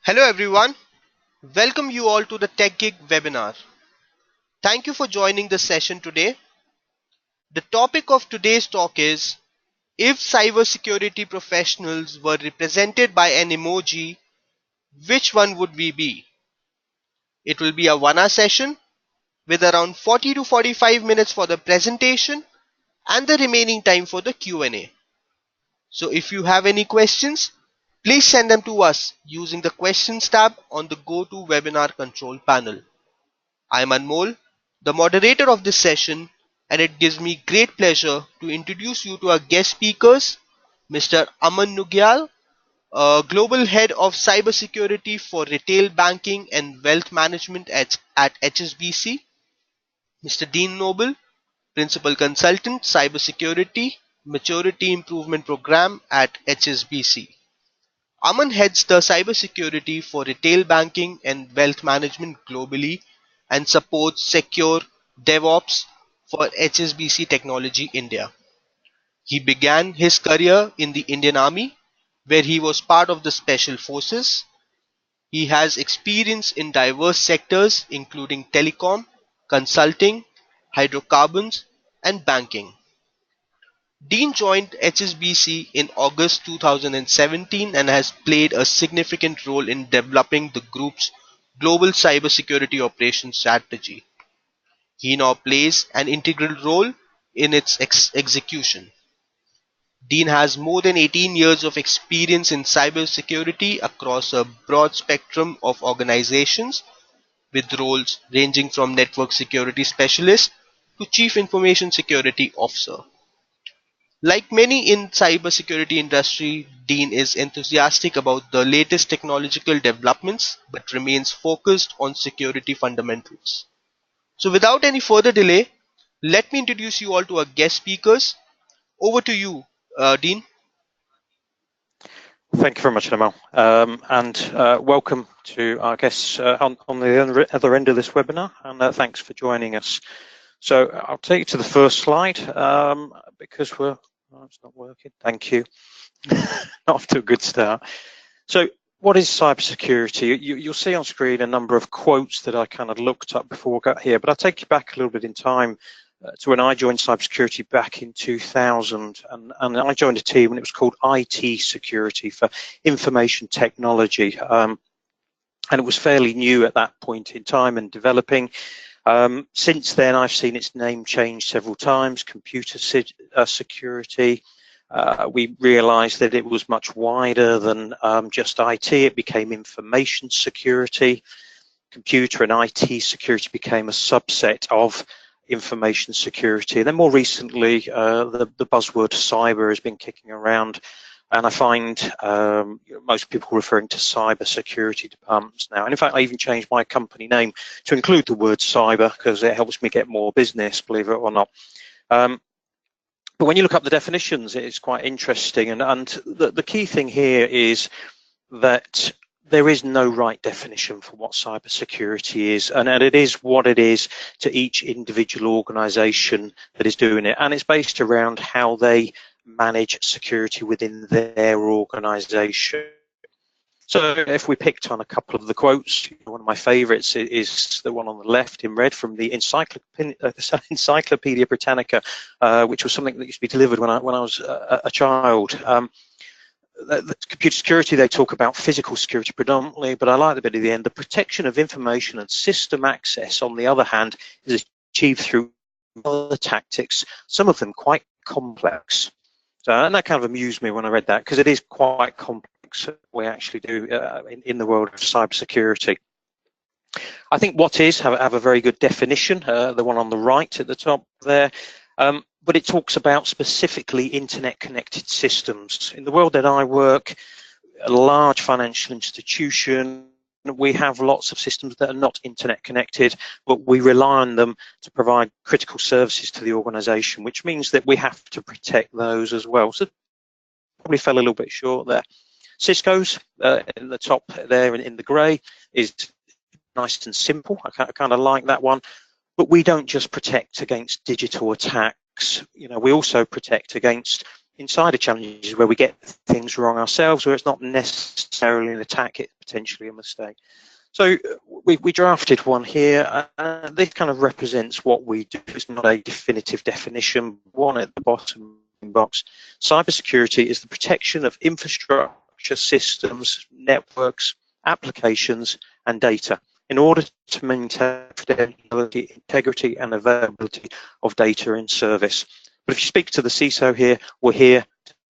Hello everyone, welcome you all to the TechGig Webinar. Thank you for joining the session today. The topic of today's talk is, if cybersecurity professionals were represented by an emoji, which one would we be? It will be a 1-hour session with around 40 to 45 minutes for the presentation and the remaining time for the Q&A. So if you have any questions, please send them to us using the questions tab on the GoToWebinar control panel. I am Anmol, the moderator of this session, and it gives me great pleasure to introduce you to our guest speakers, Mr. Aman Nugyal, Global Head of Cybersecurity for Retail Banking and Wealth Management at HSBC, Mr. Dean Noble, Principal Consultant, Cybersecurity Maturity Improvement Program at HSBC. Aman heads the cybersecurity for retail banking and wealth management globally and supports secure DevOps for HSBC Technology India. He began his career in the Indian Army, where he was part of the Special Forces. He has experience in diverse sectors including telecom, consulting, hydrocarbons, and banking. Dean joined HSBC in August 2017 and has played a significant role in developing the group's global cybersecurity operations strategy. He now plays an integral role in its execution. Dean has more than 18 years of experience in cybersecurity across a broad spectrum of organizations, with roles ranging from network security specialist to chief information security officer. Like many in cybersecurity industry, Dean is enthusiastic about the latest technological developments but remains focused on security fundamentals. So without any further delay, let me introduce you all to our guest speakers. Over to you, Dean. Thank you very much, Amal, and welcome to our guests on the other end of this webinar, and thanks for joining us. So I'll take you to the first slide because it's not working. Thank you. Off to a good start. So what is cybersecurity? You'll see on screen a number of quotes that I kind of looked up before I got here, but I'll take you back a little bit in time to when I joined cybersecurity back in 2000, and I joined a team and it was called IT security for information technology, and it was fairly new at that point in time and developing. Since then, I've seen its name change several times. Computer security. We realized that it was much wider than just IT. It became information security. Computer and IT security became a subset of information security. And then more recently, the buzzword cyber has been kicking around, and I find most people referring to cyber security departments now. And in fact, I even changed my company name to include the word cyber because it helps me get more business, believe it or not. But when you look up the definitions, it's quite interesting. And the key thing here is that there is no right definition for what cybersecurity is, and it is what it is to each individual organization that is doing it. And it's based around how they manage security within their organization. So if we picked on a couple of the quotes, one of my favorites is the one on the left in red from the Encyclopedia Britannica, which was something that used to be delivered when I was a child. The computer security, they talk about physical security predominantly, but I like the bit at the end. The protection of information and system access, on the other hand, is achieved through other tactics, some of them quite complex. So, and that kind of amused me when I read that, because it is quite complex what we actually do in the world of cybersecurity. I think what is have a very good definition, the one on the right at the top there. But it talks about specifically internet-connected systems. In the world that I work, a large financial institution, we have lots of systems that are not internet-connected, but we rely on them to provide critical services to the organization, which means that we have to protect those as well. So probably fell a little bit short there. Cisco's in the top there in the grey is nice and simple. I kind of like that one. But we don't just protect against digital attacks. You know, we also protect against insider challenges where we get things wrong ourselves, where it's not necessarily an attack, it's potentially a mistake. So we drafted one here. This kind of represents what we do. It's not a definitive definition. One at the bottom box. Cybersecurity is the protection of infrastructure, systems, networks, applications, and data in order to maintain fidelity, integrity, and availability of data in service. But if you speak to the CISO here, we're here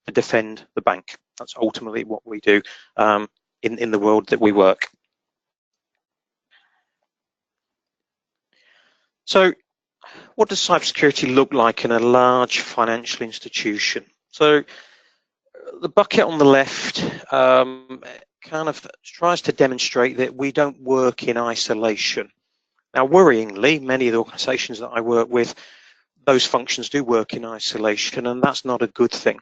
to defend the bank. That's ultimately what we do in the world that we work. So what does cybersecurity look like in a large financial institution? So the bucket on the left kind of tries to demonstrate that we don't work in isolation. Now, worryingly, many of the organizations that I work with, those functions do work in isolation, and that's not a good thing.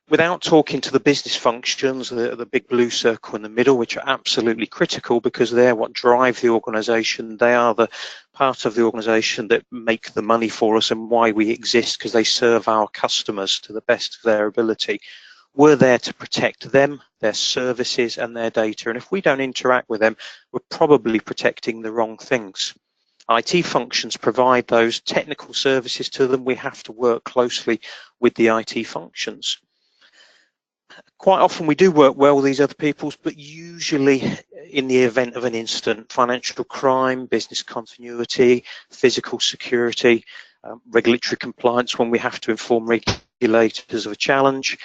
Without talking to the business functions, the big blue circle in the middle, which are absolutely critical because they're what drive the organization. They are the part of the organization that make the money for us and why we exist, because they serve our customers to the best of their ability. We're there to protect them, their services, and their data. And if we don't interact with them, we're probably protecting the wrong things. IT functions provide those technical services to them. We have to work closely with the IT functions. Quite often we do work well with these other peoples, but usually in the event of an incident, financial crime, business continuity, physical security, regulatory compliance, when we have to inform regulators of a challenge,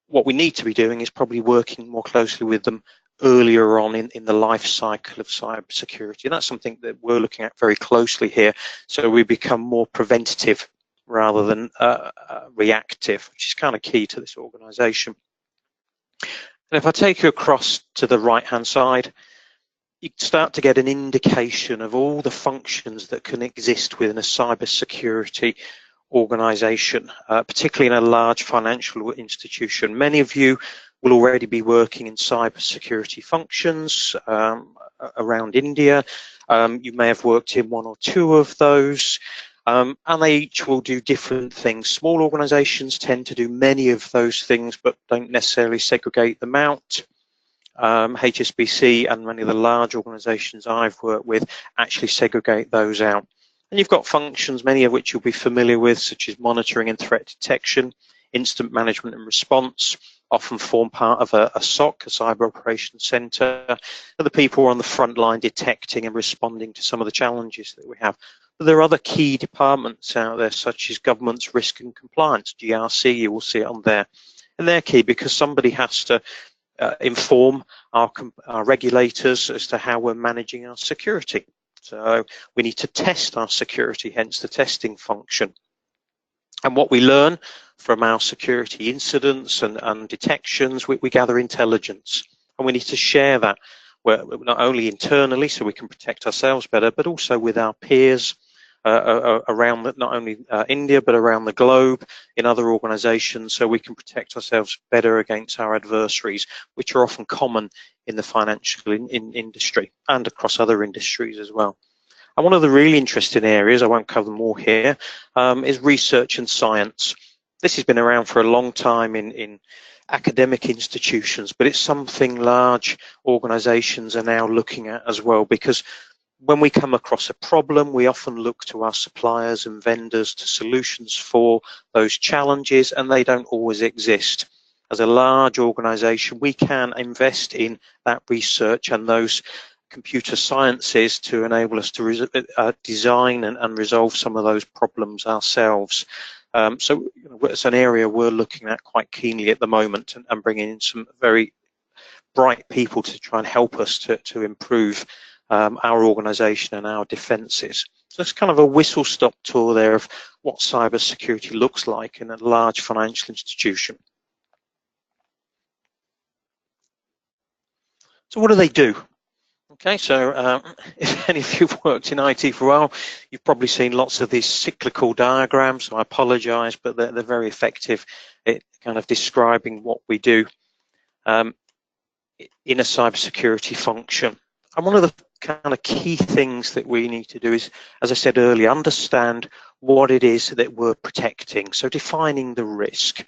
what we need to be doing is probably working more closely with them earlier on in the life cycle of cybersecurity. And that's something that we're looking at very closely here, so we become more preventative rather than reactive, which is kind of key to this organization. And if I take you across to the right-hand side, you start to get an indication of all the functions that can exist within a cybersecurity organization, particularly in a large financial institution. Many of you will already be working in cybersecurity functions around India. You may have worked in one or two of those. And they each will do different things. Small organizations tend to do many of those things, but don't necessarily segregate them out. HSBC and many of the large organizations I've worked with actually segregate those out. And you've got functions, many of which you'll be familiar with, such as monitoring and threat detection, incident management and response, often form part of a SOC, a Cyber Operations Center, and the people who are on the front line detecting and responding to some of the challenges that we have. But there are other key departments out there, such as government's risk and compliance, GRC, you will see it on there. And they're key because somebody has to inform our regulators as to how we're managing our security. So we need to test our security, hence the testing function. And what we learn from our security incidents and detections, we gather intelligence. And we need to share that not only internally so we can protect ourselves better, but also with our peers around not only India, but around the globe in other organizations, so we can protect ourselves better against our adversaries, which are often common in the financial industry and across other industries as well. And one of the really interesting areas, I won't cover them all here, is research and science. This has been around for a long time in academic institutions, but it's something large organizations are now looking at as well, because when we come across a problem, we often look to our suppliers and vendors to solutions for those challenges, and they don't always exist. As a large organization, we can invest in that research and those computer sciences to enable us to design and resolve some of those problems ourselves. So it's an area we're looking at quite keenly at the moment, and bringing in some very bright people to try and help us to improve our organization and our defenses. So it's kind of a whistle-stop tour there of what cybersecurity looks like in a large financial institution. So what do they do? Okay, so if any of you've worked in IT for a while, you've probably seen lots of these cyclical diagrams, so I apologize, but they're very effective at kind of describing what we do in a cybersecurity function. And one of the kind of key things that we need to do is, as I said earlier, understand what it is that we're protecting. So defining the risk.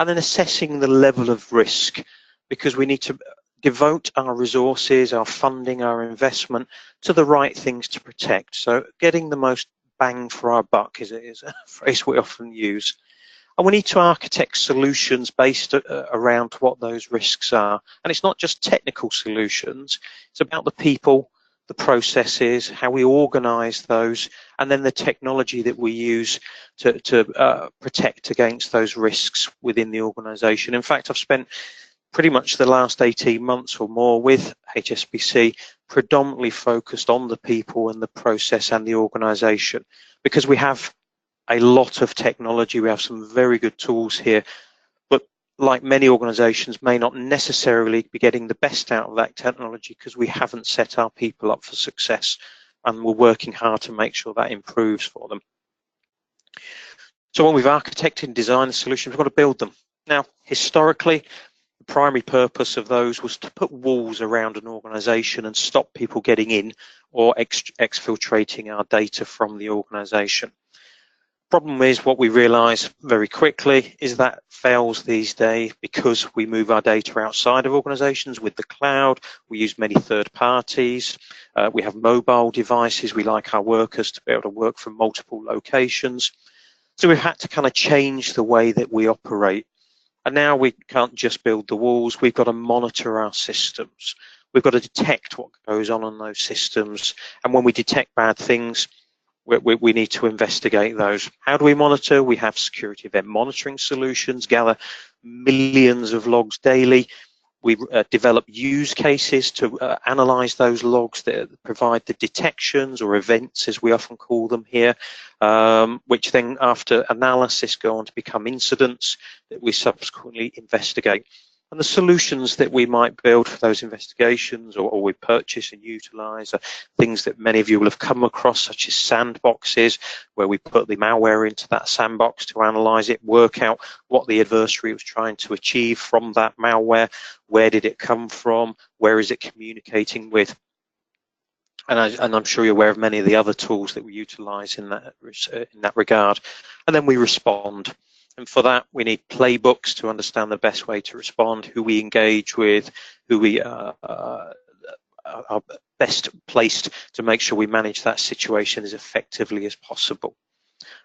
and then assessing the level of risk, because we need to devote our resources, our funding, our investment to the right things to protect. So getting the most bang for our buck is a phrase we often use. And we need to architect solutions based around what those risks are. And it's not just technical solutions, it's about the people, the processes, how we organize those, and then the technology that we use to protect against those risks within the organization. In fact, I've spent pretty much the last 18 months or more with HSBC predominantly focused on the people and the process and the organization, because we have a lot of technology. We have some very good tools here, but like many organizations may not necessarily be getting the best out of that technology because we haven't set our people up for success, and we're working hard to make sure that improves for them. So when we've architected and designed the solutions, we've got to build them. Now, historically, the primary purpose of those was to put walls around an organization and stop people getting in or exfiltrating our data from the organization. Problem is, what we realize very quickly is that fails these days because we move our data outside of organizations with the cloud. We use many third parties. We have mobile devices. We like our workers to be able to work from multiple locations. So we've had to kind of change the way that we operate. And now we can't just build the walls. We've got to monitor our systems. We've got to detect what goes on those systems. And when we detect bad things, we need to investigate those. How do we monitor? We have security event monitoring solutions, gather millions of logs daily. We develop use cases to analyze those logs that provide the detections or events, as we often call them here, which then after analysis go on to become incidents that we subsequently investigate. And the solutions that we might build for those investigations or we purchase and utilize are things that many of you will have come across, such as sandboxes, where we put the malware into that sandbox to analyze it, work out what the adversary was trying to achieve from that malware, where did it come from, where is it communicating with. And I'm sure you're aware of many of the other tools that we utilize in that regard. And then we respond. And for that, we need playbooks to understand the best way to respond, who we engage with, who we are best placed to make sure we manage that situation as effectively as possible.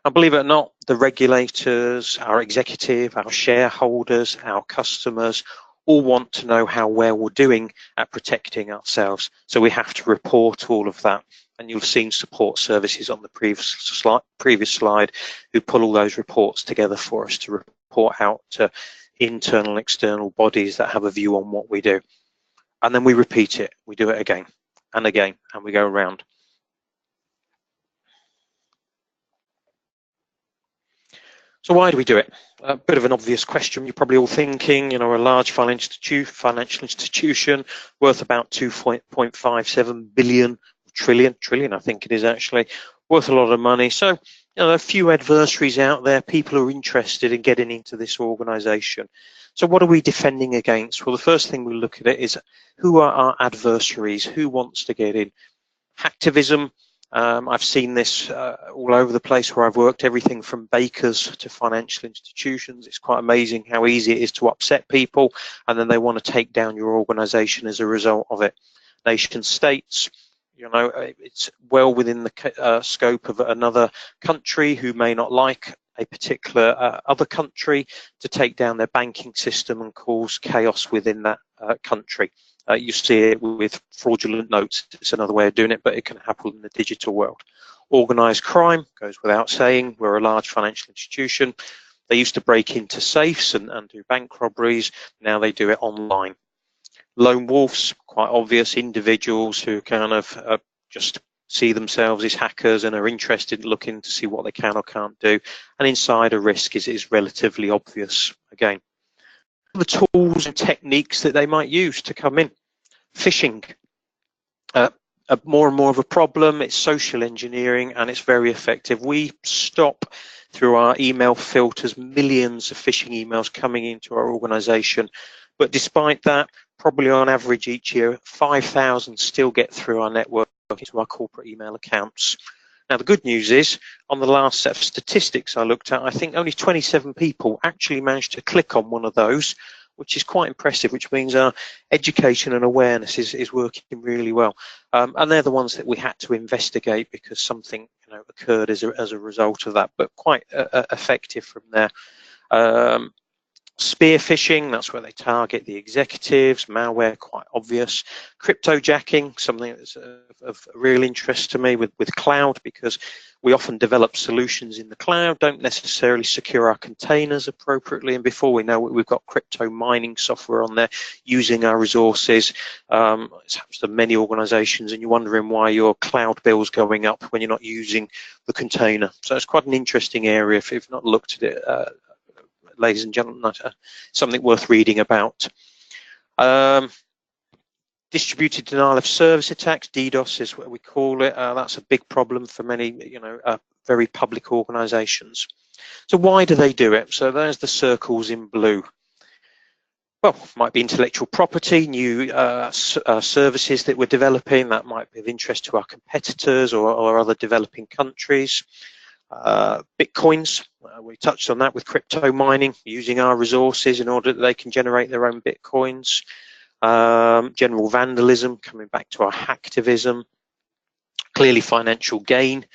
And believe it or not, the regulators, our executive, our shareholders, our customers, all want to know how well we're doing at protecting ourselves. So we have to report all of that. And you've seen support services on the previous slide who pull all those reports together for us to report out to internal and external bodies that have a view on what we do. And then we repeat it. We do it again and again, and we go around. So why do we do it? A bit of an obvious question. You're probably all thinking, you know, a large financial institution worth about 2.57 billion, trillion, I think it is actually, worth a lot of money. So, you know, a few adversaries out there, people who are interested in getting into this organization. So what are we defending against? Well, the first thing we look at it is, who are our adversaries? Who wants to get in? Hacktivism. I've seen this all over the place where I've worked, everything from bakers to financial institutions. It's quite amazing how easy it is to upset people, and then they want to take down your organization as a result of it. Nation states, you know, it's well within the scope of another country who may not like a particular other country to take down their banking system and cause chaos within that country. You see it with fraudulent notes. It's another way of doing it, but it can happen in the digital world. Organized crime goes without saying. We're a large financial institution. They used to break into safes and do bank robberies. Now they do it online. Lone wolves, quite obvious, individuals who kind of just see themselves as hackers and are interested in looking to see what they can or can't do. And insider risk is relatively obvious again. The tools and techniques that they might use to come in. Phishing, more and more of a problem. It's social engineering and it's very effective. We stop through our email filters millions of phishing emails coming into our organization, but despite that, probably on average each year 5,000 still get through our network into our corporate email accounts. Now, the good news is, on the last set of statistics I looked at, I think only 27 people actually managed to click on one of those, which is quite impressive, which means our education and awareness is working really well. And they're the ones that we had to investigate because something occurred as a result of that, but quite effective from there. Spear phishing, that's where they target the executives. Malware, quite obvious. Cryptojacking, something that's of real interest to me with cloud, because we often develop solutions in the cloud, don't necessarily secure our containers appropriately, and before we know it, we've got crypto mining software on there using our resources. It's happens to many organizations, and you're wondering why your cloud bill's going up when you're not using the container. So it's quite an interesting area if you've not looked at it, ladies and gentlemen, something worth reading about. Distributed denial of service attacks, DDoS is what we call it. That's a big problem for many, very public organizations. So why do they do it? So there's the circles in blue. Well, might be intellectual property, new services that we're developing that might be of interest to our competitors or other developing countries. Bitcoins, we touched on that with crypto mining, using our resources in order that they can generate their own bitcoins. General vandalism, coming back to our hacktivism. Clearly financial gain,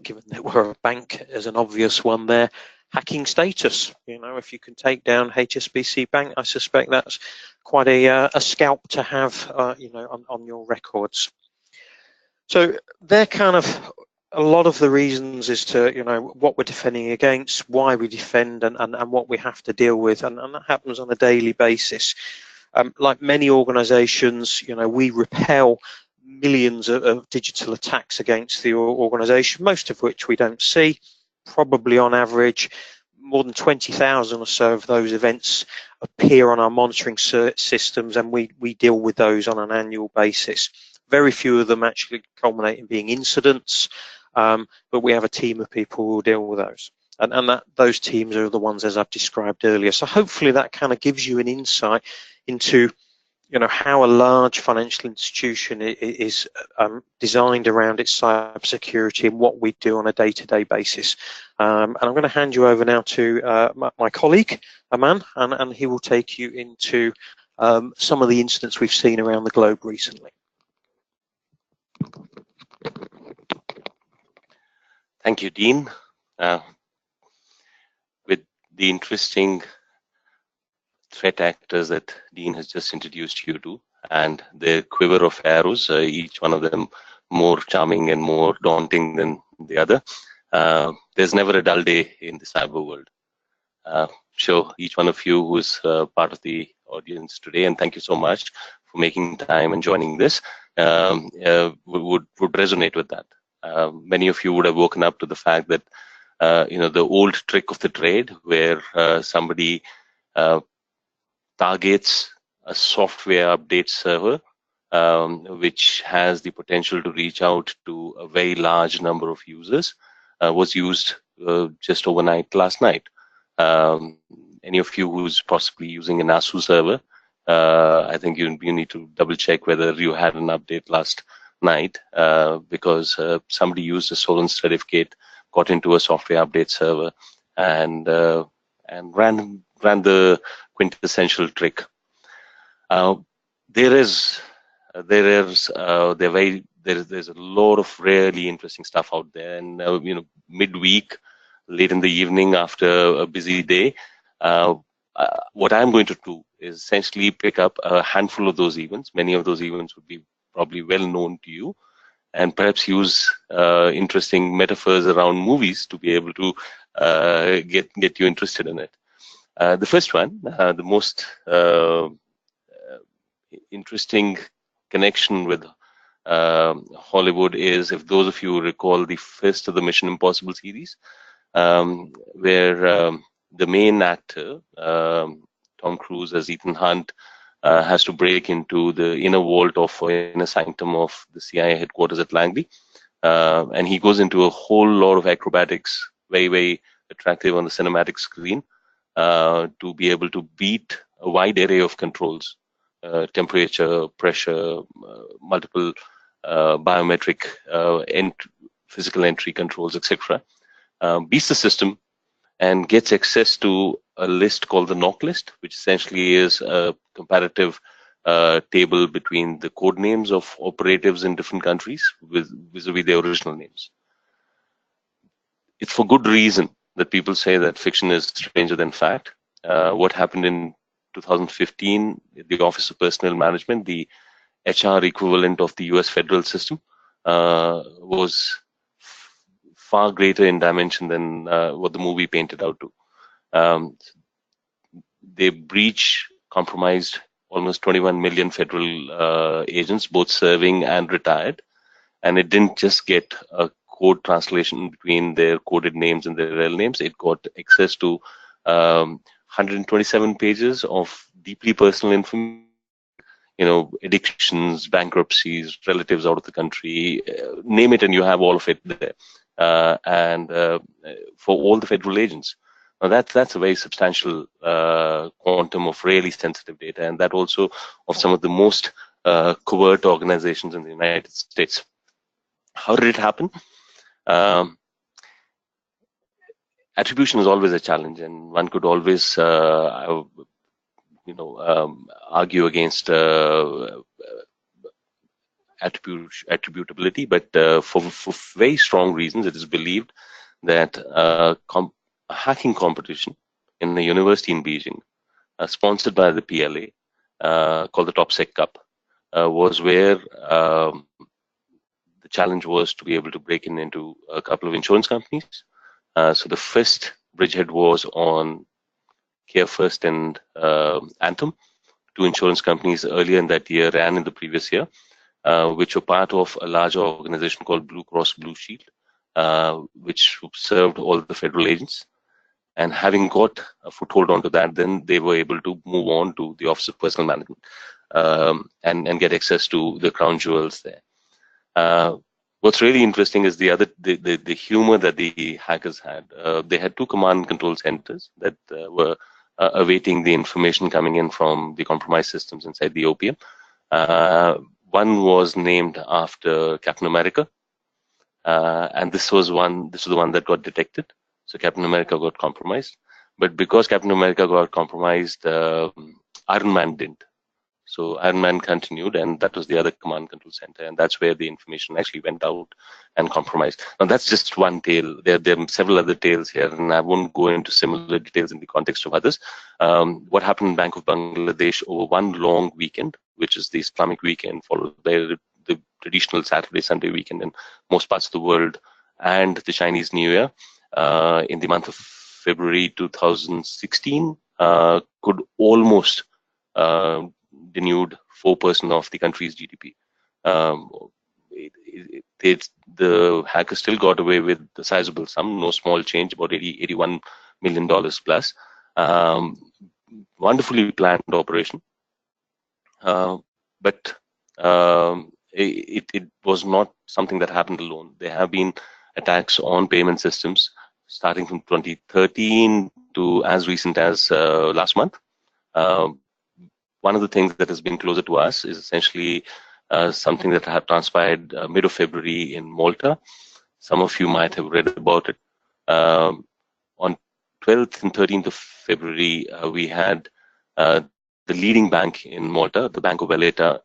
given that we're a bank, as an obvious one there. Hacking status, if you can take down HSBC Bank, I suspect that's quite a scalp to have on your records. So they're kind of a lot of the reasons as to what we're defending against, why we defend, and what we have to deal with, and that happens on a daily basis. Like many organizations, we repel millions of digital attacks against the organization, most of which we don't see. Probably on average, more than 20,000 or so of those events appear on our monitoring systems, and we deal with those on an annual basis. Very few of them actually culminate in being incidents, but we have a team of people who will deal with those. And those teams are the ones as I've described earlier. So hopefully that kind of gives you an insight into how a large financial institution is designed around its cybersecurity and what we do on a day-to-day basis. And I'm going to hand you over now to my colleague, Aman, and he will take you into some of the incidents we've seen around the globe recently. Thank you, Dean. With the interesting threat actors that Dean has just introduced you to, and the quiver of arrows, each one of them more charming and more daunting than the other. There's never a dull day in the cyber world. Sure, each one of you who's part of the audience today, and thank you so much for making time and joining this, would resonate with that. Many of you would have woken up to the fact that the old trick of the trade, where somebody targets a software update server, which has the potential to reach out to a very large number of users, was used just overnight last night. Any of you who's possibly using an ASU server, I think you need to double check whether you had an update last night, because somebody used a stolen certificate, got into a software update server, and ran the quintessential trick. There's a lot of really interesting stuff out there, and midweek, late in the evening after a busy day, what I'm going to do is essentially pick up a handful of those events. Many of those events would be probably well known to you, and perhaps use interesting metaphors around movies to be able to get you interested in it. The first one, the most interesting connection with Hollywood is, if those of you recall the first of the Mission Impossible series, where the main actor, Tom Cruise as Ethan Hunt, has to break into the inner vault of inner sanctum of the CIA headquarters at Langley, and he goes into a whole lot of acrobatics, very, very attractive on the cinematic screen, to be able to beat a wide array of controls, temperature, pressure, multiple biometric physical entry controls, etc., beats the system and gets access to a list called the knock list, which essentially is a comparative table between the code names of operatives in different countries vis-a-vis their original names. It's for good reason that people say that fiction is stranger than fact. What happened in 2015, the Office of Personnel Management, the HR equivalent of the US federal system, was far greater in dimension than what the movie painted out to. They compromised almost 21 million federal agents, both serving and retired. And it didn't just get a code translation between their coded names and their real names. It got access to 127 pages of deeply personal information, addictions, bankruptcies, relatives out of the country, name it, and you have all of it there. And for all the federal agents. Now that's a very substantial quantum of really sensitive data, and that also of some of the most covert organizations in the United States. How did it happen? Attribution is always a challenge, and one could always, argue against attributability, but for very strong reasons, it is believed that a hacking competition in a university in Beijing, sponsored by the PLA, called the TopSec Cup, was where the challenge was to be able to break into a couple of insurance companies. So the first bridgehead was on Care First and Anthem, two insurance companies earlier in that year and in the previous year, which were part of a larger organization called Blue Cross Blue Shield, which served all the federal agents. And having got a foothold onto that, then they were able to move on to the Office of Personnel Management and get access to the crown jewels there. What's really interesting is the humor that the hackers had. They had two command and control centers that were awaiting the information coming in from the compromised systems inside the OPM. One was named after Captain America, and this was the one that got detected. So Captain America got compromised, but because Captain America got compromised, Iron Man didn't. So Iron Man continued, and that was the other command control center, and that's where the information actually went out and compromised. Now that's just one tale. There are several other tales here, and I won't go into similar details in the context of others. What happened in Bank of Bangladesh over one long weekend, which is the Islamic weekend, followed by the traditional Saturday, Sunday weekend in most parts of the world, and the Chinese New Year in the month of February 2016, could almost denude 4% of the country's GDP. The hackers still got away with the sizable sum, no small change, about $81 million plus. Wonderfully planned operation, but it was not something that happened alone. There have been attacks on payment systems starting from 2013 to as recent as last month. One of the things that has been closer to us is essentially something that had transpired mid of February in Malta. Some of you might have read about it. On 12th and 13th of February, we had the leading bank in Malta, the Bank of Valletta,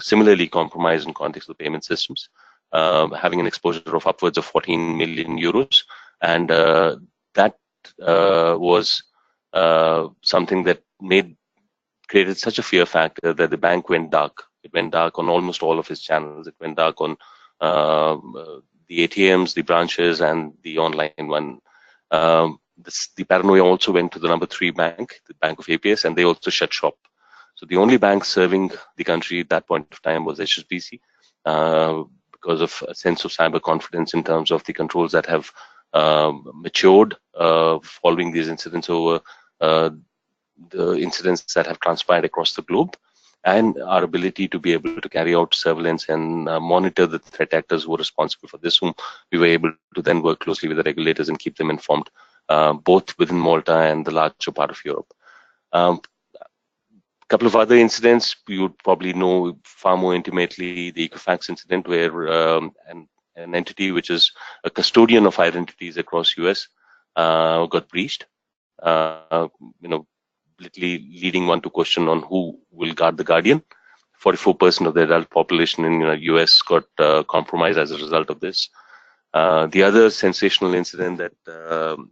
similarly compromised in context of the payment systems, having an exposure of upwards of 14 million euros. And that was something that created such a fear factor that the bank went dark. It went dark on almost all of its channels. It went dark on the ATMs, the branches, and the online one. The paranoia also went to the number 3 bank, the Bank of APS, and they also shut shop. So the only bank serving the country at that point of time was HSBC, because of a sense of cyber confidence in terms of the controls that have matured following these incidents over the incidents that have transpired across the globe, and our ability to be able to carry out surveillance and monitor the threat actors who were responsible for this, whom we were able to then work closely with the regulators and keep them informed, both within Malta and the larger part of Europe. A couple of other incidents you would probably know far more intimately: the Equifax incident, where and an entity which is a custodian of identities across US got breached. You know, literally leading one to question on who will guard the guardian. 44% of the adult population in the US got compromised as a result of this. The other sensational incident that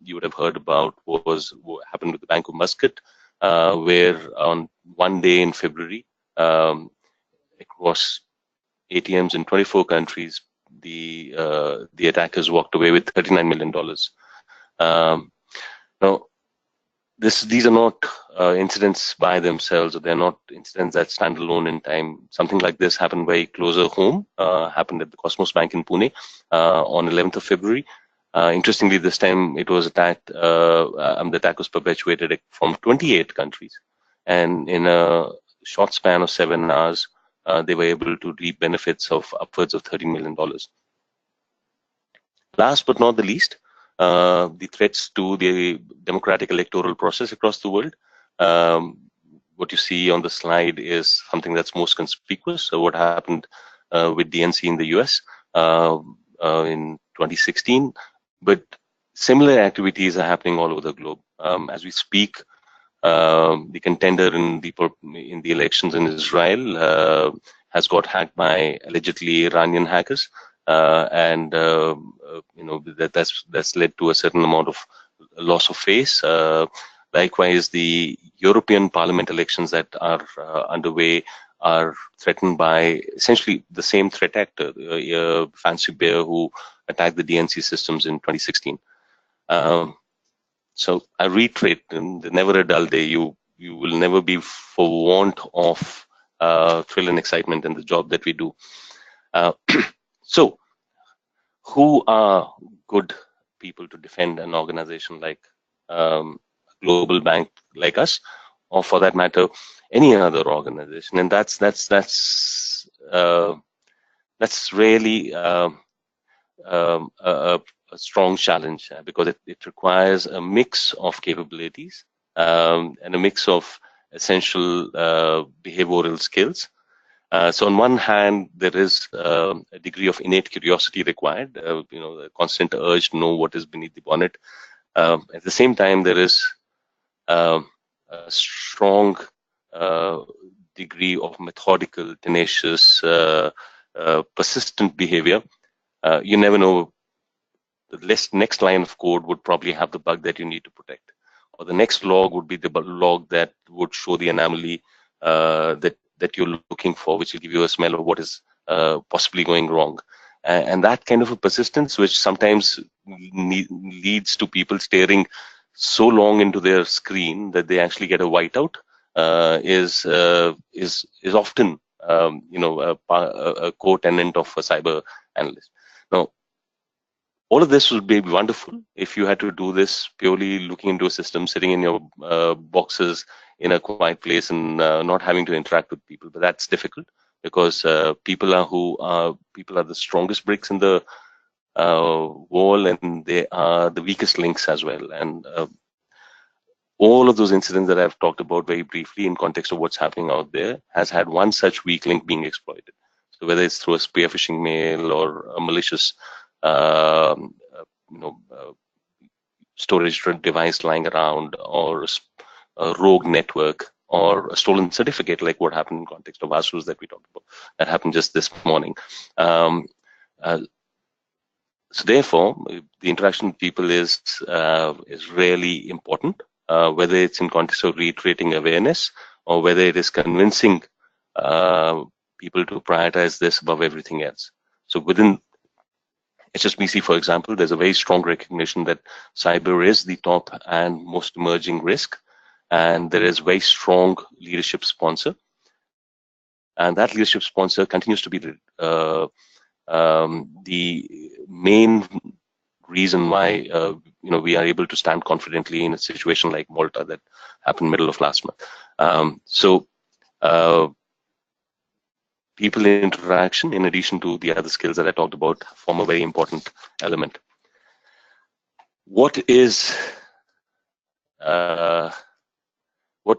you would have heard about was what happened with the Bank of Muscat, where on one day in February, across ATMs in 24 countries, the attackers walked away with $39 million. Now, these are not incidents by themselves, or they're not incidents that stand alone in time. Something like this happened very closer home, happened at the Cosmos Bank in Pune on 11th of February. Interestingly, this time it was attacked, the attack was perpetuated from 28 countries. And in a short span of 7 hours, they were able to reap benefits of upwards of $30 million. Last but not the least, the threats to the democratic electoral process across the world. What you see on the slide is something that's most conspicuous. So what happened with DNC in the US in 2016, but similar activities are happening all over the globe. As we speak, the contender in the elections in Israel has got hacked by allegedly Iranian hackers. And you know, that's led to a certain amount of loss of face. Likewise, the European Parliament elections that are underway are threatened by essentially the same threat actor, Fancy Bear, who attacked the DNC systems in 2016. So I reiterate, never a dull day. You will never be for want of thrill and excitement in the job that we do. So, who are good people to defend an organization like a global bank like us, or for that matter, any other organization? And that's really a strong challenge, because it requires a mix of capabilities and a mix of essential behavioral skills. So on one hand, there is a degree of innate curiosity required, you know, the constant urge to know what is beneath the bonnet. At the same time, there is a strong degree of methodical, tenacious, persistent behavior. You never know. The next line of code would probably have the bug that you need to protect, or the next log would be the log that would show the anomaly that you're looking for, which will give you a smell of what is possibly going wrong. And that kind of a persistence, which sometimes leads to people staring so long into their screen that they actually get a whiteout, is often you know, a core tenet of a cyber analyst. Now, all of this would be wonderful if you had to do this purely looking into a system, sitting in your boxes in a quiet place and not having to interact with people. But that's difficult, because people are the strongest bricks in the wall, and they are the weakest links as well. And all of those incidents that I've talked about very briefly in context of what's happening out there has had one such weak link being exploited. So whether it's through a spear phishing mail or a malicious storage device lying around, or a rogue network, or a stolen certificate, like what happened in context of ASUS that we talked about, that happened just this morning. So therefore, the interaction with people is really important, whether it's in context of reiterating awareness, or whether it is convincing people to prioritize this above everything else. So within HSBC, for example, there's a very strong recognition that cyber is the top and most emerging risk, and there is very strong leadership sponsor. And that leadership sponsor continues to be the main reason why we are able to stand confidently in a situation like Malta that happened middle of last month. So people interaction, in addition to the other skills that I talked about, form a very important element. What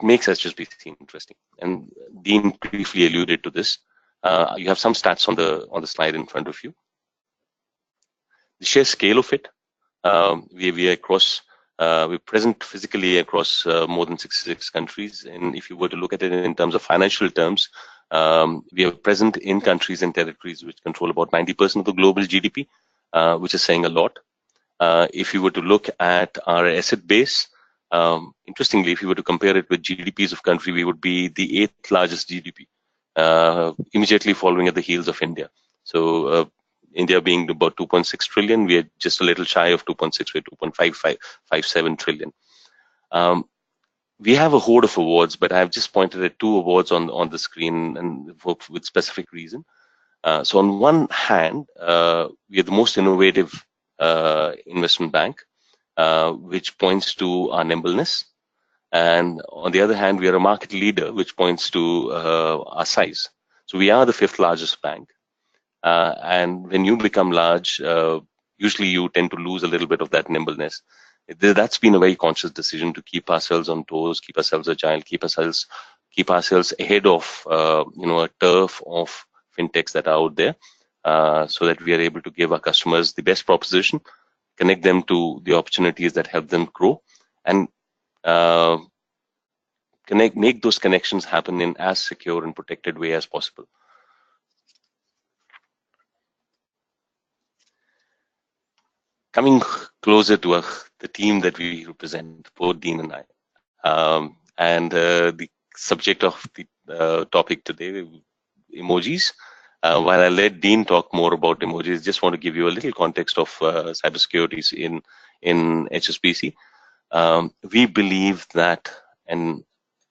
makes HSBC interesting? And Dean briefly alluded to this. You have some stats on the slide in front of you. The sheer scale of it, we are across, we're present physically across more than 66 countries. And if you were to look at it in terms of financial terms, we are present in countries and territories which control about 90% of the global GDP, which is saying a lot. If you were to look at our asset base, interestingly, if you were to compare it with GDPs of country, we would be the 8th largest GDP, immediately following at the heels of India. So India being about 2.6 trillion, we are just a little shy of 2.6, we're 2.57 trillion. We have a hoard of awards, but I've just pointed at 2 awards on the screen and with specific reason. So on one hand, we are the most innovative investment bank, which points to our nimbleness. And on the other hand, we are a market leader, which points to our size. So we are the 5th largest bank. And when you become large, usually you tend to lose a little bit of that nimbleness. That's been a very conscious decision to keep ourselves on toes, keep ourselves agile, keep ourselves ahead of a turf of fintechs that are out there, so that we are able to give our customers the best proposition, connect them to the opportunities that help them grow, and make those connections happen in as secure and protected way as possible. Coming closer to the team that we represent, both Dean and I, and the subject of the topic today, emojis. While I let Dean talk more about emojis, just want to give you a little context of cybersecurity in HSBC. We believe that an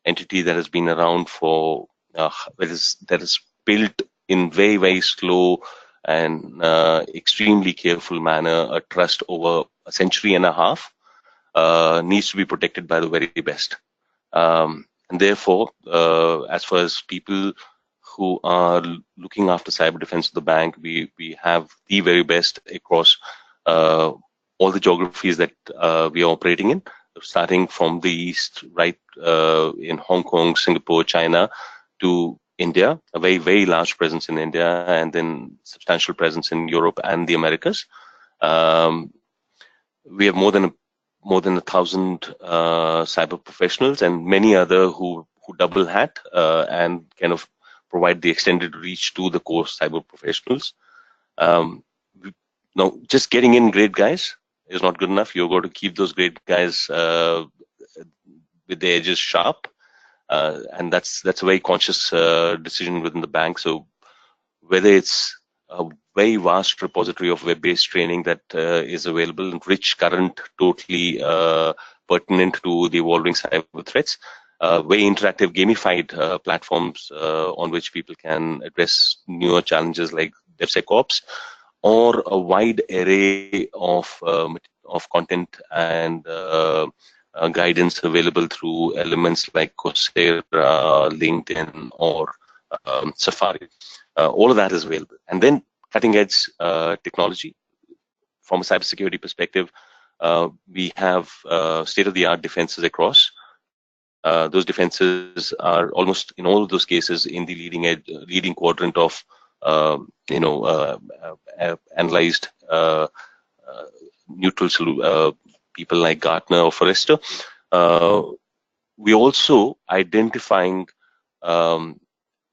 entity that has been around for that is built in very, very slow and extremely careful manner, a trust over a century and a half, needs to be protected by the very best. And therefore, as far as people who are looking after cyber defense of the bank, we have the very best across all the geographies that we are operating in, starting from the east, right in Hong Kong, Singapore, China, to India, a very, very large presence in India, and then substantial presence in Europe and the Americas. We have more than 1,000 cyber professionals and many other who double hat and kind of provide the extended reach to the core cyber professionals. Now, just getting in great guys is not good enough. You've got to keep those great guys with the edges sharp. And that's a very conscious decision within the bank. So whether it's a very vast repository of web-based training that is available and rich, current, totally pertinent to the evolving cyber threats, very interactive, gamified platforms on which people can address newer challenges like DevSecOps, or a wide array of content and guidance available through elements like Coursera, LinkedIn, or Safari. All of that is available. And then cutting edge technology. From a cybersecurity perspective, we have state-of-the-art defenses across. Those defenses are almost in all of those cases in the leading quadrant of analyzed neutral people like Gartner or Forrester. We also identifying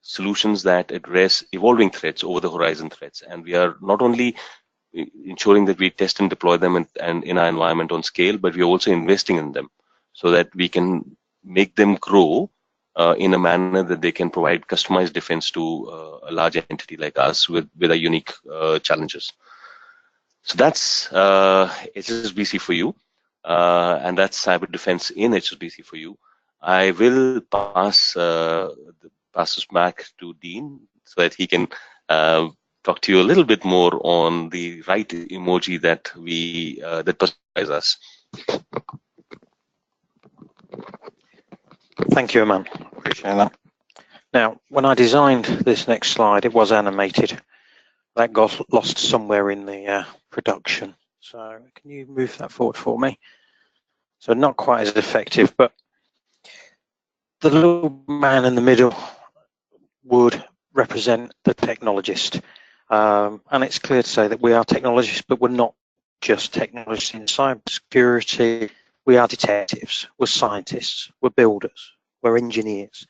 solutions that address evolving threats, over the horizon threats, and we are not only ensuring that we test and deploy them in our environment on scale, but we are also investing in them so that we can make them grow in a manner that they can provide customized defense to a large entity like us with our unique challenges. So that's HSBC for you, and that's cyber defense in HSBC for you. I will pass this back to Dean so that he can talk to you a little bit more on the right emoji that that personalizes us. Thank you, Aman. Appreciate that. Now, when I designed this next slide, it was animated. That got lost somewhere in the production. So can you move that forward for me? So not quite as effective, but the little man in the middle would represent the technologist. And it's clear to say that we are technologists, but we're not just technologists in cybersecurity. We are detectives, we're scientists, we're builders, we're engineers,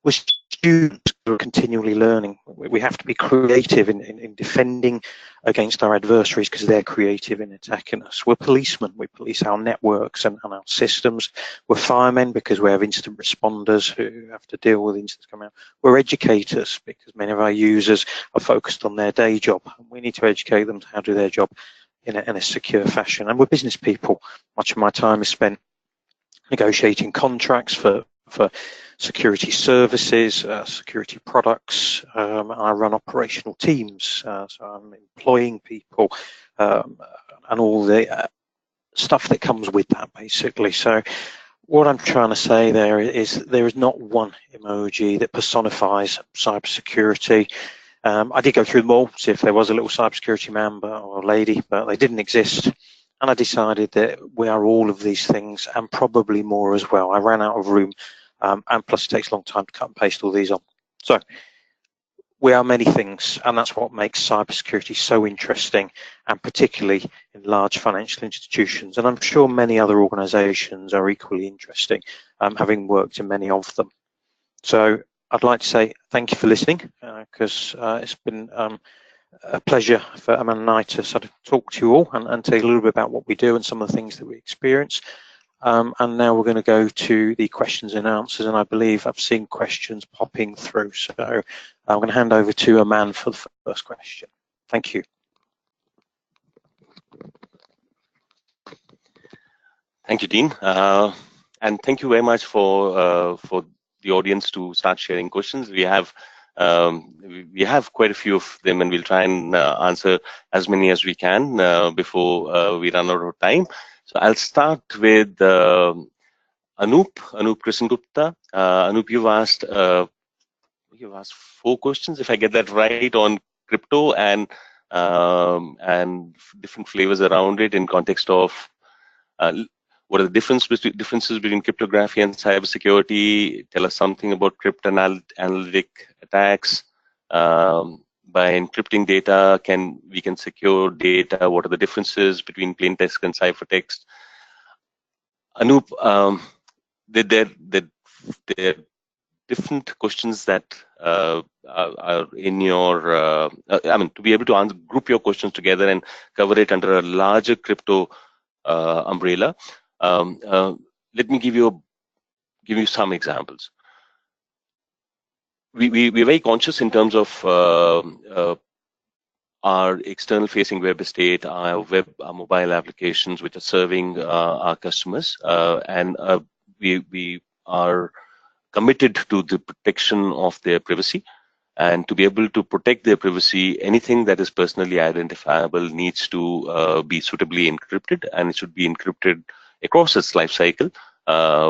we're students who are continually learning. We have to be creative in defending against our adversaries because they're creative in attacking us. We're policemen, we police our networks and our systems. We're firemen because we have incident responders who have to deal with incidents coming out. We're educators because many of our users are focused on their day job. We need to educate them to how to do their job in a secure fashion. And we're business people. Much of my time is spent negotiating contracts for security services, security products. I run operational teams, so I'm employing people and all the stuff that comes with that, basically. So what I'm trying to say there is not one emoji that personifies cybersecurity. I did go through them all, see if there was a little cybersecurity man or lady, but they didn't exist. And I decided that we are all of these things and probably more as well. I ran out of room, and plus it takes a long time to cut and paste all these on. So we are many things, and that's what makes cybersecurity so interesting, and particularly in large financial institutions. And I'm sure many other organizations are equally interesting, having worked in many of them. So I'd like to say thank you for listening, because it's been a pleasure for Aman and I to sort of talk to you all and tell you a little bit about what we do and some of the things that we experience. And now we're going to go to the questions and answers, and I believe I've seen questions popping through. So I'm going to hand over to Aman for the first question. Thank you. Thank you, Dean. And thank you very much for the audience to start sharing questions. We have quite a few of them, and we'll try and answer as many as we can before we run out of time. So I'll start with Anup Krishnagupta. Anup, you've asked 4 questions, if I get that right, on crypto and different flavors around it in context of what are the differences between cryptography and cybersecurity? Tell us something about cryptanalytic attacks. By encrypting data, we can secure data? What are the differences between plain text and ciphertext? Anup, there are different questions that are in your. I mean, to be able to group your questions together and cover it under a larger crypto umbrella. Let me give you some examples. We're very conscious in terms of our external facing web estate, our mobile applications which are serving our customers, and we are committed to the protection of their privacy. And to be able to protect their privacy, anything that is personally identifiable needs to be suitably encrypted, and it should be encrypted across its life cycle,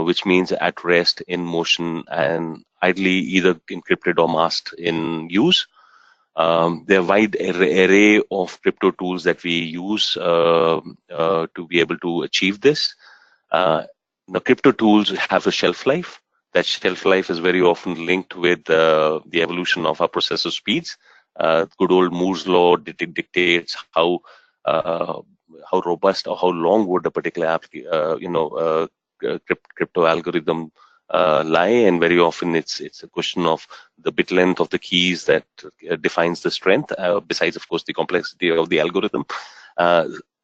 which means at rest, in motion, and ideally either encrypted or masked in use. There are a wide array of crypto tools that we use to be able to achieve this. Now, crypto tools have a shelf life. That shelf life is very often linked with the evolution of our processor speeds. Good old Moore's law dictates how robust or how long would a particular crypto algorithm lie, and very often it's a question of the bit length of the keys that defines the strength. Besides, of course, the complexity of the algorithm.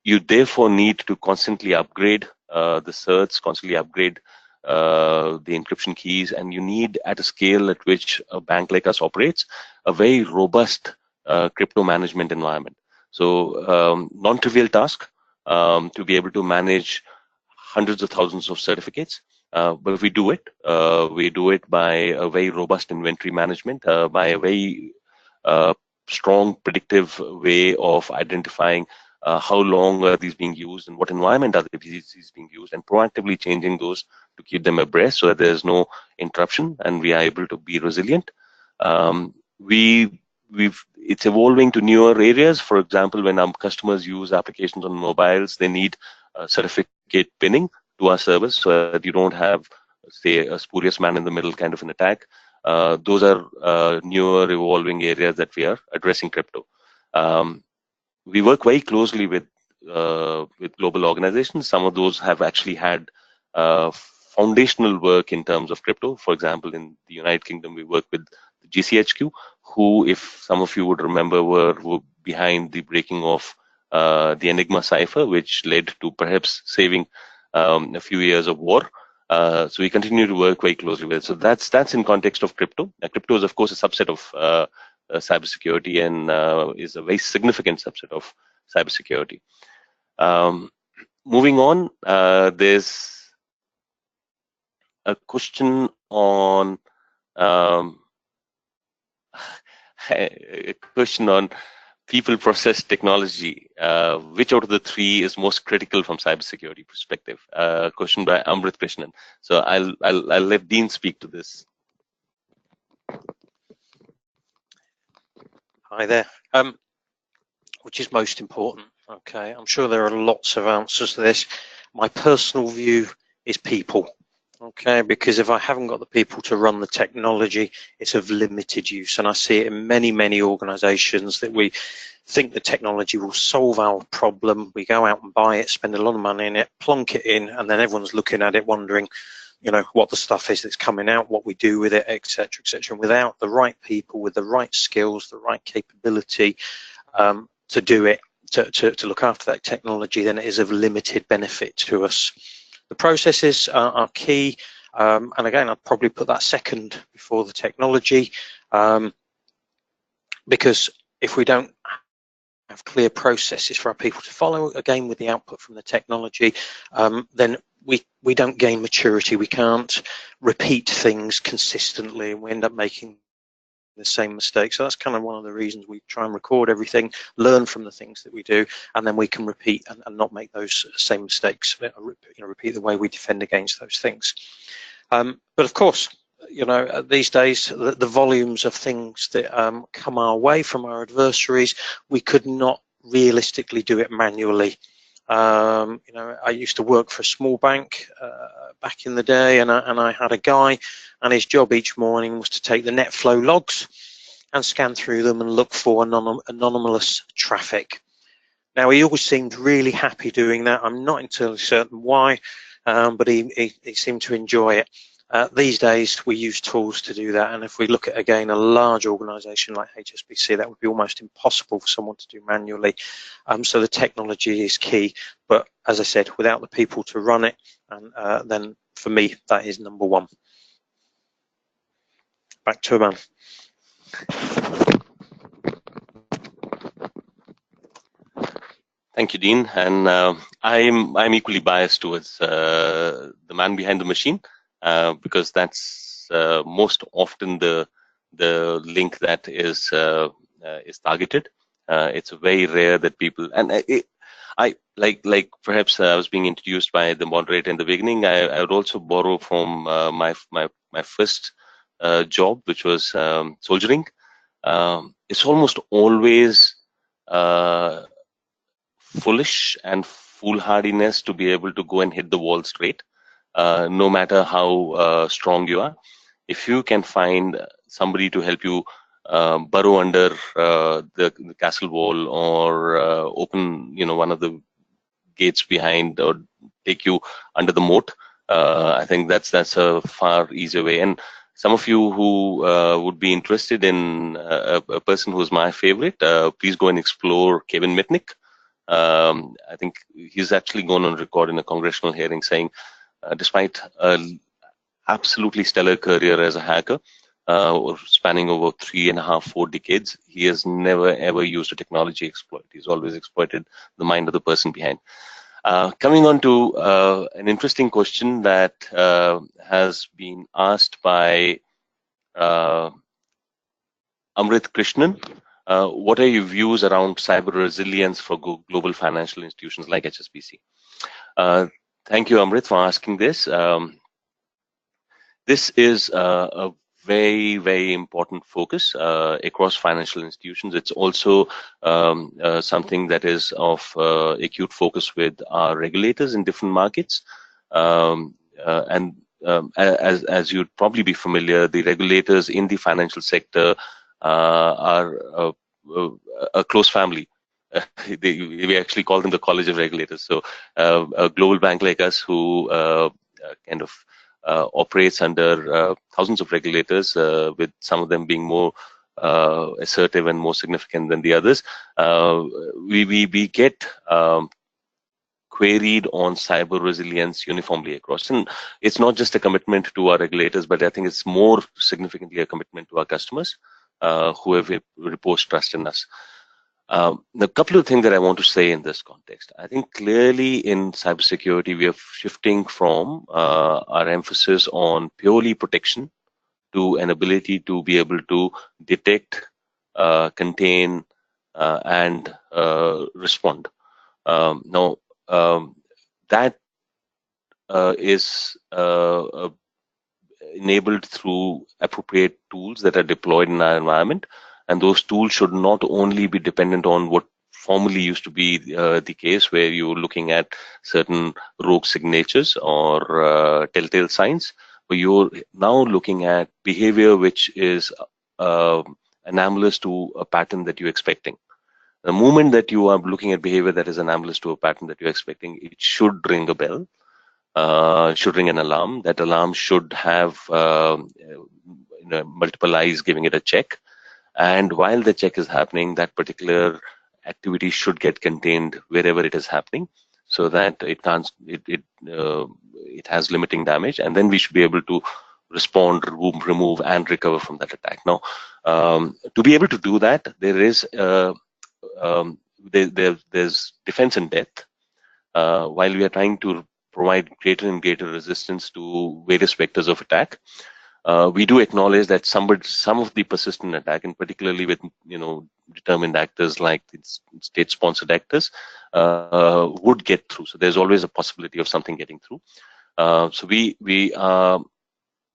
You therefore need to constantly upgrade the certs, constantly upgrade the encryption keys, and you need, at a scale at which a bank like us operates, a very robust crypto management environment. So non-trivial task to be able to manage hundreds of thousands of certificates, but we do it by a very robust inventory management, by a very strong predictive way of identifying how long are these being used and what environment are these being used, and proactively changing those to keep them abreast so that there's no interruption and we are able to be resilient. It's evolving to newer areas. For example, when our customers use applications on mobiles, they need certificate pinning to our servers so that you don't have, say, a spurious man in the middle kind of an attack. Those are newer evolving areas that we are addressing crypto. We work very closely with with global organizations. Some of those have actually had foundational work in terms of crypto. For example, in the United Kingdom, we work with the GCHQ, who, if some of you would remember, were behind the breaking of the Enigma cipher, which led to perhaps saving a few years of war. So we continue to work very closely with it. So that's in context of crypto. Crypto is, of course, a subset of cybersecurity and is a very significant subset of cybersecurity. Moving on, there's a question on people process technology. Which out of the three is most critical from cybersecurity perspective? Question by Amrit Krishnan. So I'll let Dean speak to this. Hi there. Which is most important? Okay, I'm sure there are lots of answers to this. My personal view is people. Okay, because if I haven't got the people to run the technology, it's of limited use. And I see it in many, many organizations that we think the technology will solve our problem. We go out and buy it, spend a lot of money in it, plonk it in, and then everyone's looking at it wondering, you know, what the stuff is that's coming out, what we do with it, etc., etc. And without the right people with the right skills, the right capability to do it, to look after that technology, then it is of limited benefit to us. The processes are key, and again, I'd probably put that second before the technology, because if we don't have clear processes for our people to follow, again with the output from the technology, then we don't gain maturity. We can't repeat things consistently, and we end up making the same mistakes. So that's kind of one of the reasons we try and record everything, learn from the things that we do, and then we can repeat and not make those same mistakes, repeat the way we defend against those things. But of course, you know, these days, the volumes of things that come our way from our adversaries, we could not realistically do it manually. You know, I used to work for a small bank back in the day, and I had a guy, and his job each morning was to take the net flow logs and scan through them and look for anomalous traffic. Now, he always seemed really happy doing that. I'm not entirely certain why, but he seemed to enjoy it. These days, we use tools to do that, and if we look at, again, a large organization like HSBC, that would be almost impossible for someone to do manually. So the technology is key, but as I said, without the people to run it, and then for me, that is number one. Back to Aman. Thank you, Dean. And I'm equally biased towards the man behind the machine, because that's most often the link that is targeted. It's very rare that people, and I like perhaps I was being introduced by the moderator in the beginning. I would also borrow from my first job, which was soldiering. It's almost always foolish and foolhardiness to be able to go and hit the wall straight, no matter how strong you are. If you can find somebody to help you burrow under the castle wall, or open, you know, one of the gates behind, or take you under the moat, I think that's a far easier way. And some of you who would be interested in a person who's my favorite, please go and explore Kevin Mitnick. I think he's actually gone on record in a congressional hearing saying, despite an absolutely stellar career as a hacker, spanning over 3.5-4 decades, he has never ever used a technology exploit. He's always exploited the mind of the person behind. Coming on to an interesting question that has been asked by Amrit Krishnan. What are your views around cyber resilience for global financial institutions like HSBC? Thank you, Amrit, for asking this. This is a very, very important focus across financial institutions. It's also something that is of acute focus with our regulators in different markets. As you'd probably be familiar, the regulators in the financial sector are a close family. we actually call them the College of Regulators. So a global bank like us who kind of operates under thousands of regulators, with some of them being more assertive and more significant than the others. We get queried on cyber resilience uniformly across. And it's not just a commitment to our regulators, but I think it's more significantly a commitment to our customers who have reposed trust in us. A couple of things that I want to say in this context. I think clearly in cybersecurity, we are shifting from our emphasis on purely protection to an ability to be able to detect, contain, and respond. Now, that is enabled through appropriate tools that are deployed in our environment. And those tools should not only be dependent on what formerly used to be the case, where you're looking at certain rogue signatures or telltale signs, but you're now looking at behavior which is anomalous to a pattern that you're expecting. The moment that you are looking at behavior that is anomalous to a pattern that you're expecting, it should ring a bell, should ring an alarm. That alarm should have multiple eyes giving it a check. And while the check is happening, that particular activity should get contained wherever it is happening, so that it can't, it has limiting damage, and then we should be able to respond, remove, and recover from that attack. Now, to be able to do that, there is there's defense in depth. While we are trying to provide greater and greater resistance to various vectors of attack, we do acknowledge that some of the persistent attack, and particularly with determined actors like state-sponsored actors, would get through. So there's always a possibility of something getting through. So we are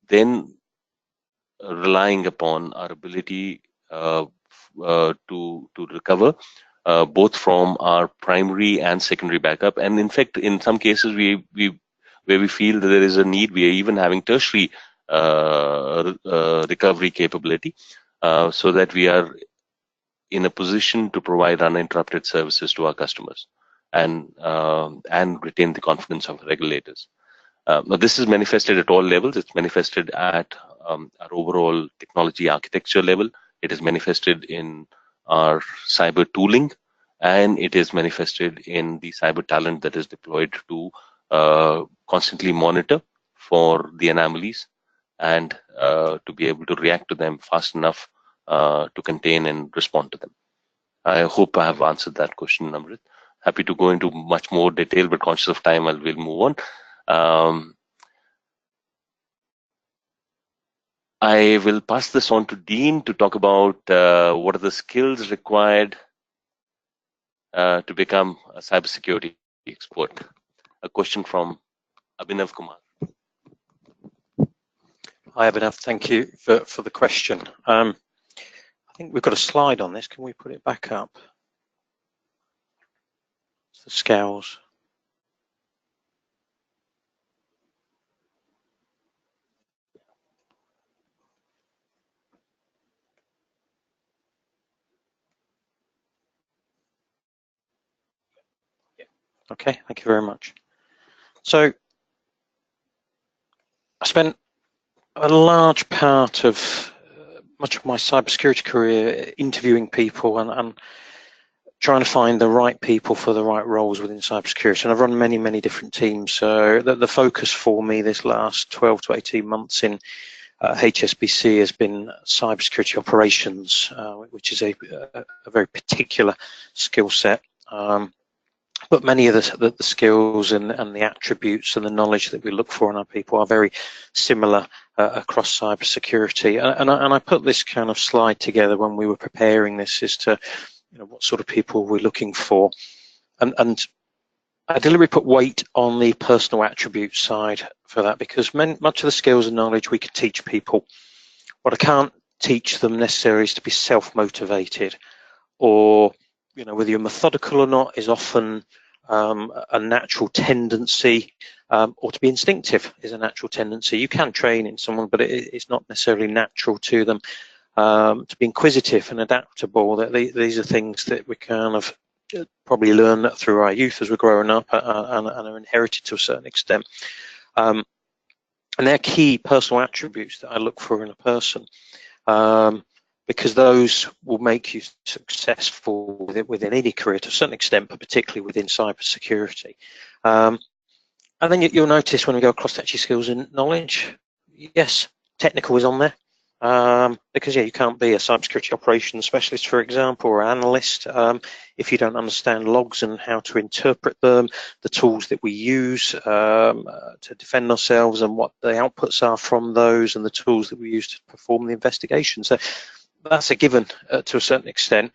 then relying upon our ability to recover both from our primary and secondary backup. And in fact, in some cases, where we feel that there is a need, we are even having tertiary recovery capability, so that we are in a position to provide uninterrupted services to our customers and retain the confidence of regulators. Now, this is manifested at all levels. It's manifested at our overall technology architecture level. It is manifested in our cyber tooling, and it is manifested in the cyber talent that is deployed to constantly monitor for the anomalies and to be able to react to them fast enough to contain and respond to them. I hope I have answered that question, Namrit. Happy to go into much more detail, but conscious of time, we'll move on. I will pass this on to Dean to talk about what are the skills required to become a cybersecurity expert. A question from Abhinav Kumar. Hi, Abhinav. Thank you for the question. I think we've got a slide on this. Can we put it back up? It's the scales. Okay, thank you very much. So I spent a large part of much of my cybersecurity career interviewing people and trying to find the right people for the right roles within cybersecurity. And I've run many, many different teams. So the focus for me this last 12 to 18 months in HSBC has been cybersecurity operations, which is a very particular skill set. But many of the skills and the attributes and the knowledge that we look for in our people are very similar across cybersecurity. And I put this kind of slide together when we were preparing this as to what sort of people we're looking for. And I deliberately put weight on the personal attribute side for that, because much of the skills and knowledge we can teach people. What I can't teach them necessarily is to be self-motivated, or whether you're methodical or not is often a natural tendency, or to be instinctive is a natural tendency. You can train in someone, but it's not necessarily natural to them. To be inquisitive and adaptable, these are things that we kind of probably learn that through our youth as we're growing up and are inherited to a certain extent. And they're key personal attributes that I look for in a person, because those will make you successful within any career to a certain extent, but particularly within cybersecurity. And then you'll notice when we go across technical skills and knowledge, yes, technical is on there. Because you can't be a cybersecurity operations specialist, for example, or analyst, if you don't understand logs and how to interpret them, the tools that we use to defend ourselves and what the outputs are from those, and the tools that we use to perform the investigation. So that's a given to a certain extent.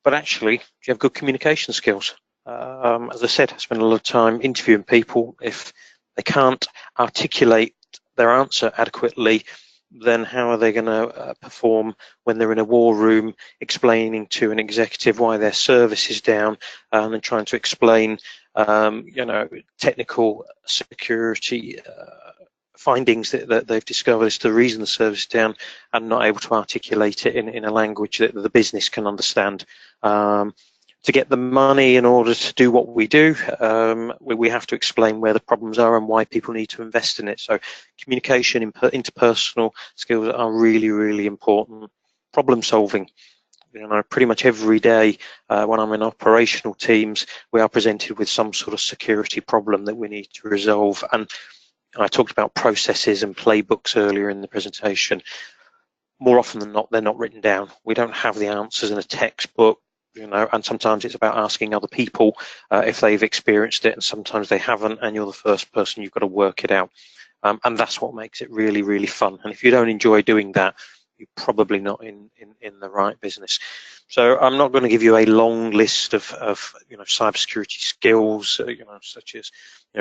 But actually, do you have good communication skills? As I said, I spend a lot of time interviewing people. If they can't articulate their answer adequately, then how are they going to perform when they're in a war room explaining to an executive why their service is down, and trying to explain technical security findings that they've discovered as to the reason the service is down, and not able to articulate it in a language that the business can understand. To get the money in order to do what we do, we have to explain where the problems are and why people need to invest in it. So communication, interpersonal skills are really, really important. Problem solving. Pretty much every day when I'm in operational teams, we are presented with some sort of security problem that we need to resolve. And I talked about processes and playbooks earlier in the presentation. More often than not, they're not written down. We don't have the answers in a textbook. And sometimes it's about asking other people if they've experienced it, and sometimes they haven't, and you're the first person, you've got to work it out. And that's what makes it really, really fun. And if you don't enjoy doing that, you're probably not in the right business. So I'm not going to give you a long list of cybersecurity skills, such as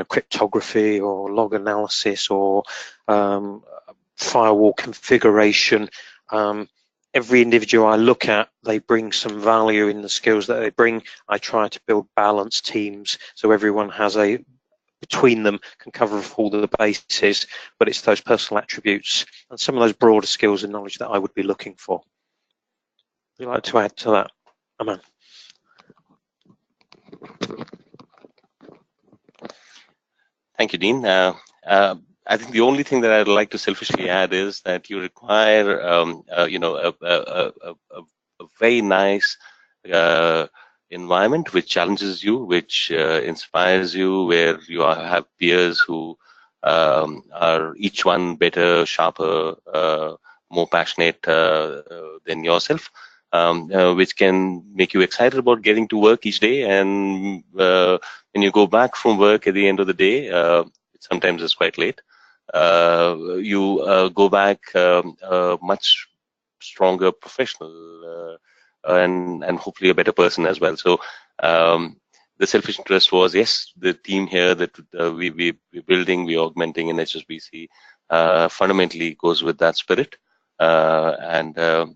cryptography or log analysis or firewall configuration. Every individual I look at, they bring some value in the skills that they bring. I try to build balanced teams so everyone has between them can cover all the bases, but it's those personal attributes and some of those broader skills and knowledge that I would be looking for. Would you like to add to that, Aman? Thank you, Dean. I think the only thing that I'd like to selfishly add is that you require, a very nice environment which challenges you, which inspires you, where you have peers who are each one better, sharper, more passionate than yourself, which can make you excited about getting to work each day. And when you go back from work at the end of the day, sometimes it's quite late, you go back a much stronger professional and hopefully a better person as well. So the selfish interest was, yes, the team here that we're building, we're augmenting in HSBC fundamentally goes with that spirit. If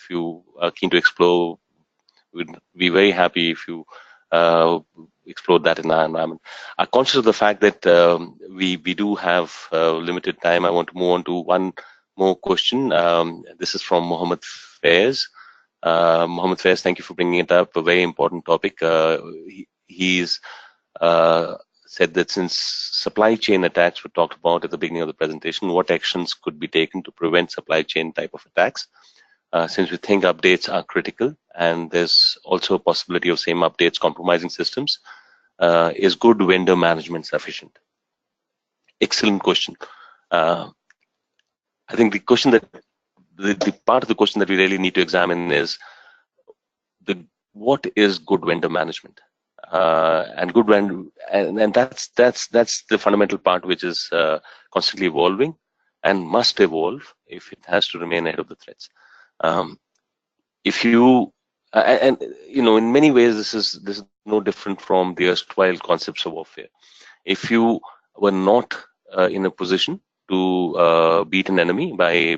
you are keen to explore, we'd be very happy if you explore that in our environment. I'm conscious of the fact that we do have limited time. I want to move on to one more question. This is from Mohammed Faiz. Mohammed Faiz, thank you for bringing it up. A very important topic. He's said that since supply chain attacks were talked about at the beginning of the presentation, what actions could be taken to prevent supply chain type of attacks? Since we think updates are critical and there's also a possibility of same updates compromising systems, is good vendor management sufficient? Excellent question. I think the question that the part of the question that we really need to examine is what is good vendor management? And good vendor, and that's the fundamental part which is constantly evolving and must evolve if it has to remain ahead of the threats. If you in many ways this is no different from the erstwhile concepts of warfare. If you were not in a position to beat an enemy by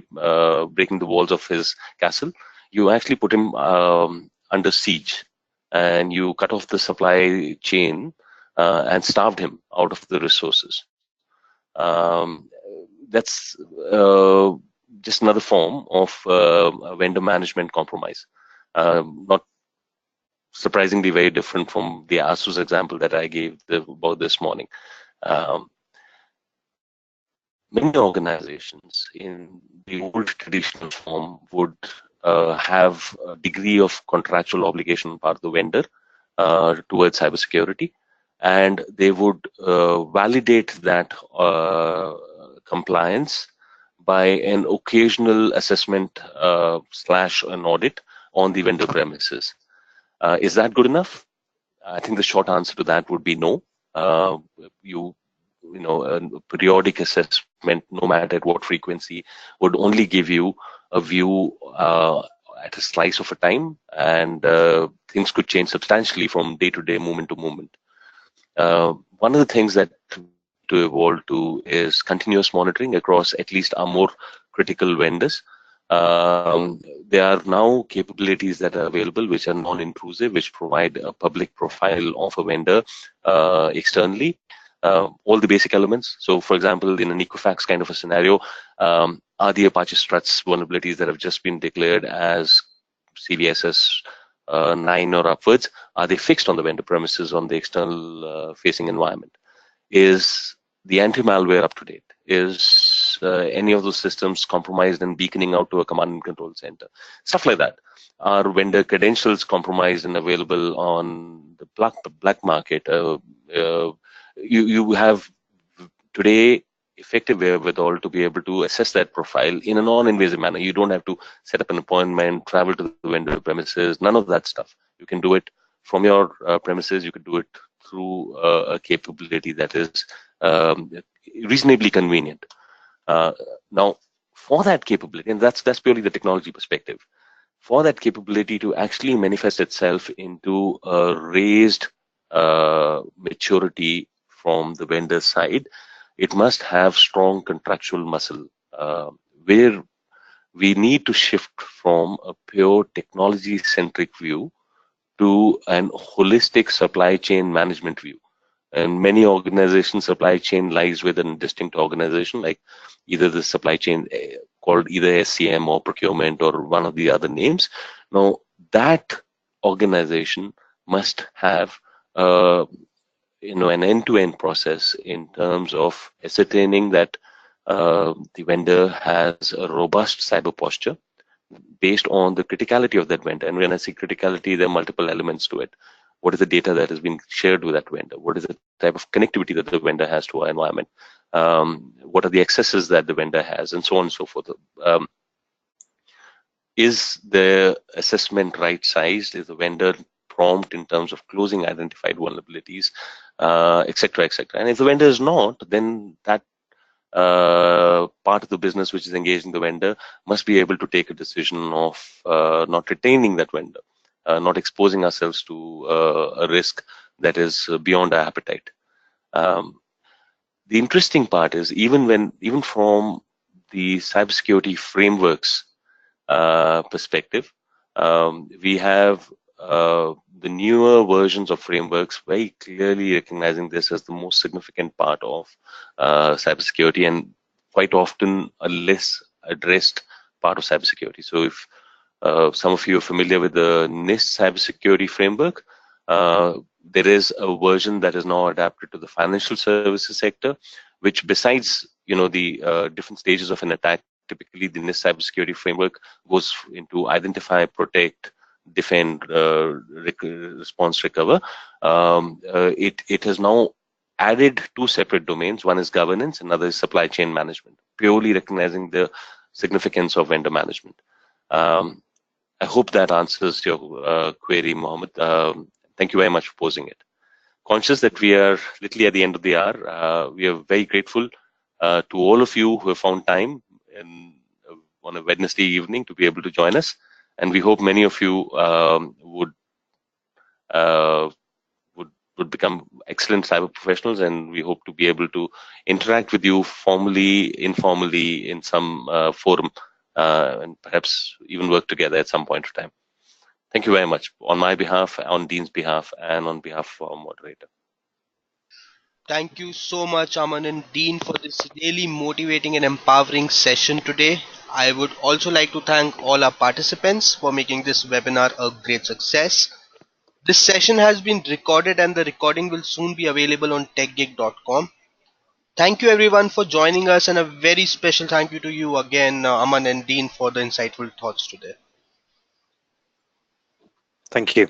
breaking the walls of his castle, you actually put him under siege, and you cut off the supply chain and starved him out of the resources. That's just another form of vendor management compromise. Not surprisingly very different from the ASUS example that I gave about this morning. Um, Many organizations in the old traditional form would have a degree of contractual obligation on part of the vendor towards cybersecurity, and they would validate that compliance by an occasional assessment slash an audit on the vendor premises. Is that good enough? I think the short answer to that would be no. Uh, a periodic assessment, no matter at what frequency, would only give you a view at a slice of a time, and things could change substantially from day to day, moment to moment. One of the things that to evolve to is continuous monitoring across at least our more critical vendors. There are now capabilities that are available which are non-intrusive, which provide a public profile of a vendor externally, all the basic elements. So, for example, in an Equifax kind of a scenario, are the Apache Struts vulnerabilities that have just been declared as CVSS 9 or upwards, are they fixed on the vendor premises on the external facing environment? Is the anti-malware up to date? Is any of those systems compromised and beaconing out to a command and control center? Stuff like that. Are vendor credentials compromised and available on the black market? You have today effective wherewithal to be able to assess that profile in a non-invasive manner. You don't have to set up an appointment, travel to the vendor premises, none of that stuff. You can do it from your premises. You could do it through a capability that is reasonably convenient. Now, for that capability, and that's purely the technology perspective, for that capability to actually manifest itself into a raised maturity from the vendor side, it must have strong contractual muscle, where we need to shift from a pure technology-centric view to an holistic supply chain management view. And many organizations, supply chain lies within a distinct organization, like either the supply chain called either SCM or procurement or one of the other names. Now, that organization must have an end-to-end process in terms of ascertaining that the vendor has a robust cyber posture based on the criticality of that vendor. And when I say criticality, there are multiple elements to it. What is the data that has been shared with that vendor? What is the type of connectivity that the vendor has to our environment? What are the accesses that the vendor has, and so on and so forth. Is the assessment right-sized? Is the vendor prompt in terms of closing identified vulnerabilities, et cetera, et cetera? And if the vendor is not, then that part of the business which is engaging the vendor must be able to take a decision of not retaining that vendor, not exposing ourselves to a risk that is beyond our appetite. The interesting part is even from the cybersecurity frameworks perspective, we have the newer versions of frameworks very clearly recognizing this as the most significant part of cybersecurity, and quite often a less addressed part of cybersecurity. So if some of you are familiar with the NIST cybersecurity framework, there is a version that is now adapted to the financial services sector, which besides the different stages of an attack, typically the NIST cybersecurity framework goes into identify, protect, defend, response, recover. It has now added two separate domains. One is governance, another is supply chain management, purely recognizing the significance of vendor management. I hope that answers your query, Mohammed. Thank you very much for posing it. Conscious that we are literally at the end of the hour, we are very grateful to all of you who have found time on a Wednesday evening to be able to join us. And we hope many of you would become excellent cyber professionals, and we hope to be able to interact with you formally, informally in some forum, and perhaps even work together at some point of time. Thank you very much on my behalf, on Dean's behalf, and on behalf of our moderator. Thank you so much, Aman and Dean, for this really motivating and empowering session today. I would also like to thank all our participants for making this webinar a great success. This session has been recorded and the recording will soon be available on techgig.com. Thank you everyone for joining us, and a very special thank you to you again, Aman and Dean, for the insightful thoughts today. Thank you.